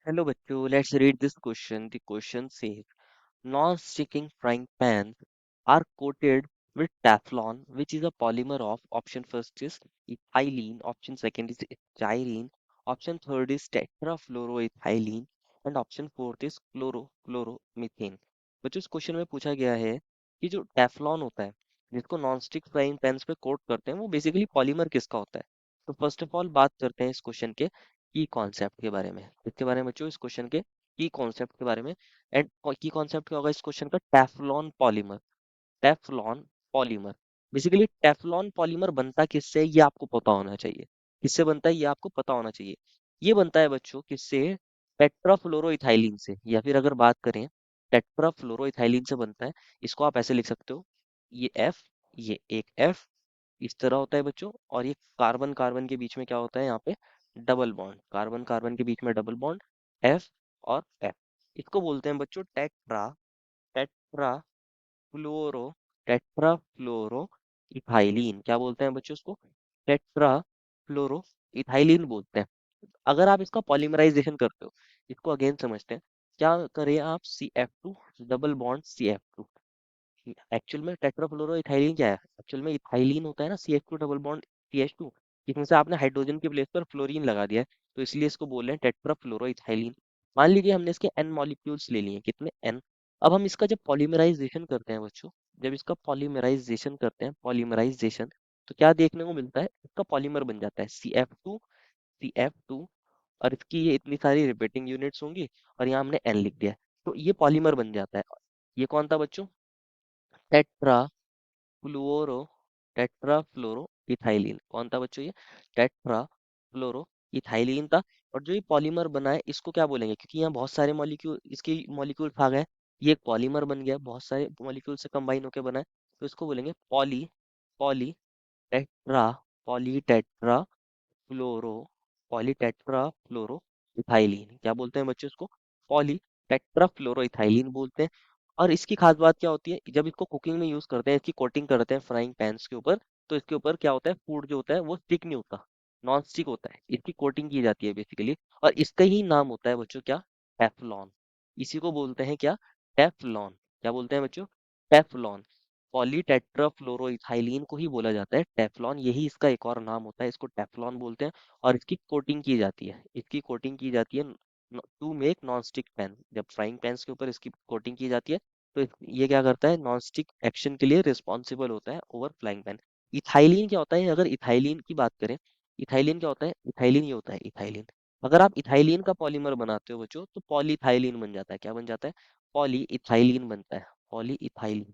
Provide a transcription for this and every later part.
Hello बच्चों, let's read this question. The question says, non-sticking frying pans are coated with Teflon, which is a polymer of option first is ethylene, option second is styrene, option third is tetrafluoroethylene, and option fourth is chloromethane. बच्चों इस question में पूछा गया है कि जो Teflon होता है जिसको नॉन स्टिक फ्राइंग पैन्स पे कोट करते हैं वो बेसिकली पॉलीमर किसका होता है। तो फर्स्ट ऑफ ऑल बात करते हैं इस क्वेश्चन के की कॉन्सेप्ट के बारे में। इसके बारे में बच्चों इस क्वेश्चन के की कॉन्सेप्ट के बारे में। एंड की कॉन्सेप्ट क्या होगा इस क्वेश्चन का, Teflon polymer. Teflon polymer, basically Teflon polymer बनता किससे ये आपको पता होना चाहिए। किससे बनता है ये आपको पता होना चाहिए। ये बनता है बच्चों किससे, टेट्राफ्लोरोइथाइलिन से, या फिर अगर बात करें टेट्राफ्लोरोइथाइलिन से बनता है। इसको आप ऐसे लिख सकते हो, ये एफ, ये एक एफ इस तरह होता है बच्चों। और ये कार्बन कार्बन के बीच में क्या होता है यहाँ पे, डबल बॉन्ड, कार्बन कार्बन के बीच में डबल बॉन्ड, एफ और एफ। इसको बोलते हैं बच्चों टेट्रा, टेट्रा फ्लोरो, टेट्रा फ्लोरो इथाइलिन। क्या बोलते हैं बच्चों उसको, टेट्रा फ्लोरो इथाइलिन बोलते हैं। अगर आप इसका पॉलीमराइजेशन करते हो, इसको अगेन समझते हैं। क्या करें आप, CF2 double bond CF2। Actual में टेट्राफ्लोरोइथाइलिन क्या है, एक्चुअल में इथाइलिन होता है ना, CH2 डबल बॉन्ड CH2। इसमें से आपने हाइड्रोजन की प्लेस पर फ्लोरीन लगा दिया है, तो इसलिए इसको बोल रहे हैं टेट्राफ्लोरोइथाइलिन। मान लीजिए हमने इसके n मॉलिक्यूल्स ले लिए, कितने n। अब हम इसका जब पॉलीमराइजेशन करते हैं बच्चों, जब इसका पॉलीमराइजेशन करते हैं, पॉलीमराइजेशन, तो क्या देखने को मिलता है, इसका पॉलीमर बन जाता है CF2, CF2। और इसकी ये इतनी सारी रिपीटिंग यूनिट्स होंगी, और यहाँ हमने n लिख दिया है, तो ये पॉलीमर बन जाता है। ये कौन था बच्चों, टेट्रा फ्लोरो, टेट्रा फ्लोरो इथाइलिन। कौन था बच्चों ये, टेट्रा फ्लोरो इथाइलिन था। और जो ये पॉलीमर बना है इसको क्या बोलेंगे, क्योंकि यहाँ बहुत सारे मॉलिक्यूल, इसके मॉलिक्यूल आ गए, ये एक पॉलीमर बन गया, बहुत सारे मॉलिक्यूल से कंबाइन होकर बना है, तो इसको बोलेंगे poly, poly tetra, poly tetra fluoro, polytetrafluoroethylene. क्या बोलते हैं बच्चों इसको, पॉली टेट्रा फ्लोरो इथाइलिन बोलते हैं। और इसकी खास बात क्या होती है, जब इसको कुकिंग में यूज करते हैं, इसकी कोटिंग करते हैं फ्राइंग पैन्स के ऊपर, तो इसके ऊपर क्या होता है, फूड जो होता है वो स्टिक नहीं होता, नॉन स्टिक होता है, इसकी कोटिंग की जाती है बेसिकली। और इसका ही नाम होता है बच्चों क्या, टेफ्लॉन। इसी को बोलते हैं क्या, टेफ्लॉन। क्या बोलते हैं बच्चों, टेफ्लॉन। पॉलीटेट्राफ्लोरोइथाइलिन को ही बोला जाता है टेफ्लॉन, यही इसका एक और नाम होता है, इसको टेफ्लॉन बोलते हैं। और इसकी कोटिंग की जाती है, इसकी कोटिंग की जाती है to make non stick pan. जब फ्राइंग पैन्स के ऊपर इसकी कोटिंग की जाती है, तो ये क्या करता है, नॉन स्टिक एक्शन के लिए रिस्पॉन्सिबल होता है ओवर फ्राइंग पैन। इथाइलिन क्या होता है, अगर इथाइलिन की बात करें, इथाइलिन क्या होता है, इथाइलिन ये होता है इथाइलिन। अगर आप इथाइलिन का पॉलीमर बनाते हो बच्चों, तो पॉलीइथाइलिन बन जाता है। क्या बन जाता है, पॉलीइथाइलिन बनता है, पॉलीइथाइलिन।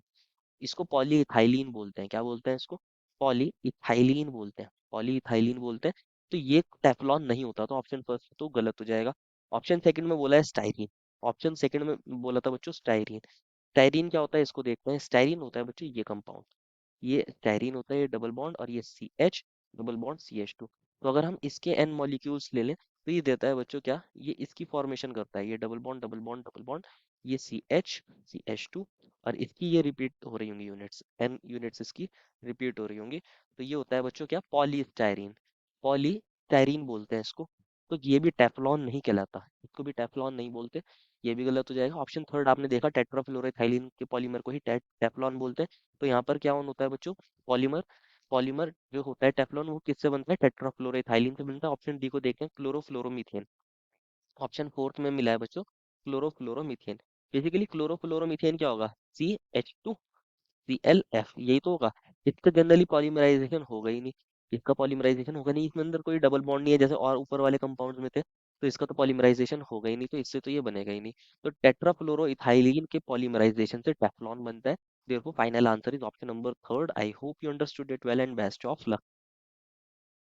इसको पॉलीइथाइलिन बोलते हैं। क्या बोलते हैं इसको, पॉलीइथाइलिन बोलते हैं, पॉलीइथाइलिन बोलते हैं। तो ये टेफ्लॉन नहीं होता, तो ऑप्शन फर्स्ट तो गलत हो जाएगा। ऑप्शन सेकंड में बोला है स्टाइरिन, ऑप्शन सेकंड में बोला था बच्चों स्टाइरिन। स्टाइरिन क्या होता है इसको देखते हैं। स्टाइरिन होता है बच्चों ये कंपाउंड, ये स्टाइरिन होता है, ये डबल बॉन्ड, और ये CH डबल बॉन्ड CH2। तो अगर हम इसके n मॉलिक्यूल्स ले लें, तो ये देता है बच्चों क्या, ये इसकी फॉर्मेशन करता है, ये double bond double bond double bond, ये CH और इसकी ये रिपीट हो रही होंगी यूनिट्स, n यूनिट्स इसकी रिपीट हो रही होंगी। तो ये होता है बच्चों क्या, पॉलीस्टाइरीन, पॉलीस्टाइरीन बोलते हैं इसको। तो ये भी टेफ्लॉन नहीं कहलाता, इसको भी टेफ्लॉन नहीं बोलते, ये भी गलत हो जाएगा। ऑप्शन थर्ड आपने देखा, टेट्राफ्लोरोइथाइलिन के पॉलीमर को ही टेफ्लॉन बोलते हैं। तो यहाँ पर क्या होता है बच्चों, पॉलीमर, पॉलीमर जो होता है टेफ्लॉन वो किससे बनता है, टेट्राफ्लोरोइथाइलिन से बनता है। ऑप्शन डी को देखें, क्लोरोफ्लोरोमीथेन। ऑप्शन फोर्थ में मिला है बच्चों क्लोरोफ्लोरोमीथेन। बेसिकली क्लोरोफ्लोरोमीथेन क्या होगा, CH2 ClF, यही तो होगा। इसका जनरली पॉलीमराइजेशन होगा ही नहीं, इसका पॉलीमराइजेशन होगा नहीं, इसमें अंदर कोई डबल बॉन्ड नहीं है जैसे और ऊपर वाले कंपाउंड्स में थे, तो इसका तो पॉलीमराइजेशन होगा ही नहीं, तो इससे तो ये बनेगा ही नहीं। तो टेट्राफ्लोरोइथाइलिन के पॉलीमराइजेशन से टेफ्लॉन बनता है। therefore final answer is option number third. I hope you understood it well and best of luck.